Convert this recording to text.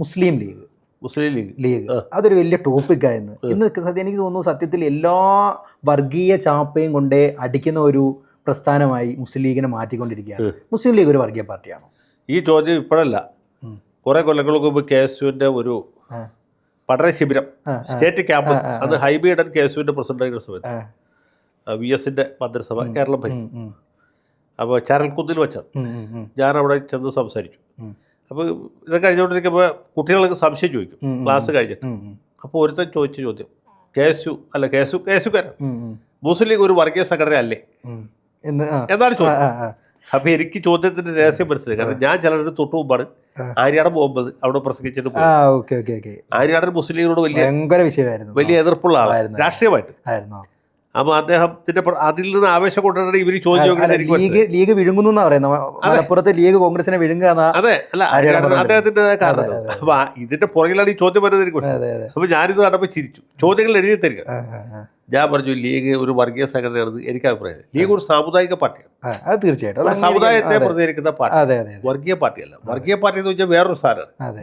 മുസ്ലിം league മുസ്ലിം league league അതൊരു വലിയ ടോപ്പിക്കായിരുന്നു. ഇന്ന് സത്യം എനിക്ക് തോന്നുന്നു സത്യത്തിൽ എല്ലാ വർഗീയ ചാപ്പയും കൊണ്ടേ അടിക്കുന്ന ഒരു പ്രസ്ഥാനമായി മുസ്ലിം ലീഗിനെ മാറ്റിക്കൊണ്ടിരിക്കുകയാണ്. മുസ്ലിം ലീഗ് ഒരു വർഗീയ പാർട്ടിയാണോ? ഈ ചോദ്യം ഇപ്പോഴല്ല, കുറെ കൊല്ലങ്ങൾക്ക് മുമ്പ് KSUവിന്റെ ഒരു പഠന ശിബിരം, സ്റ്റേറ്റ് ക്യാമ്പ്, അത് ഹൈബിയുടെ KSUവിന്റെ പ്രസിഡന്റ് സമയത്ത് VSന്റെ മന്ത്രിസഭ കേരളം ഭരിക്കും. അപ്പോൾ ചരൽക്കുന്നിൽ വെച്ചത് ഞാൻ അവിടെ ചെന്ന് സംസാരിച്ചു. അപ്പോൾ ഇതൊക്കെ കഴിഞ്ഞുകൊണ്ടിരിക്കുമ്പോൾ കുട്ടികൾക്ക് സംശയം ചോദിക്കും ക്ലാസ് കഴിഞ്ഞിട്ട്. അപ്പോൾ ഒരുത്തൻ ചോദിച്ച ചോദ്യം, KSUക്കാരൻ മുസ്ലിം ലീഗ് ഒരു വർഗീയ സംഘടന അല്ലേ എന്നാണ് ചോദ്യം. അപ്പോൾ എനിക്ക് ചോദ്യത്തിന്റെ രഹസ്യം മനസ്സിലായി. കാരണം ഞാൻ ചിലരുടെ തൊട്ടു മുമ്പാണ് ആര്യാടൻ മുഹമ്മദ് അവിടെ പ്രസംഗിച്ചിട്ട് പോയി. ആര്യാടൻ മുസ്ലിം ലീഗിനോട് വലിയ എതിർപ്പുള്ള ആളായിരുന്നു രാഷ്ട്രീയമായിട്ട്. അപ്പൊ അദ്ദേഹത്തിന്റെ അതിൽ നിന്ന് ആവേശം കൊണ്ടാണ് ഇവര് ചോദ്യം ലീഗ് വിഴുങ്ങുന്നു പറയുന്നത്. മലപ്പുറത്ത് ലീഗ് കോൺഗ്രസിനെ വിഴുങ്ങുക. അതെ, അല്ല അദ്ദേഹത്തിന്റെ കാരണം. അപ്പൊ ഇതിന്റെ പുറകിലാണ് ഈ ചോദ്യം വരുന്നത് എനിക്ക്. അപ്പൊ ഞാനിത് കണ്ടപ്പോൾ ചിരിച്ചു. ചോദ്യങ്ങൾ എഴുതി തരിക. ഞാൻ പറഞ്ഞു ലീഗ് ഒരു വർഗീയ സംഘടനയാണെന്ന് എനിക്ക് അഭിപ്രായം. ലീഗ് ഒരു സാമുദായിക പാർട്ടിയാണ്. തീർച്ചയായിട്ടും സമുദായത്തെ പ്രതികരിക്കുന്ന പാർട്ടി, വർഗീയ പാർട്ടിയല്ല. വർഗീയ പാർട്ടി എന്ന് വെച്ചാൽ വേറൊരു സാധനമാണ്.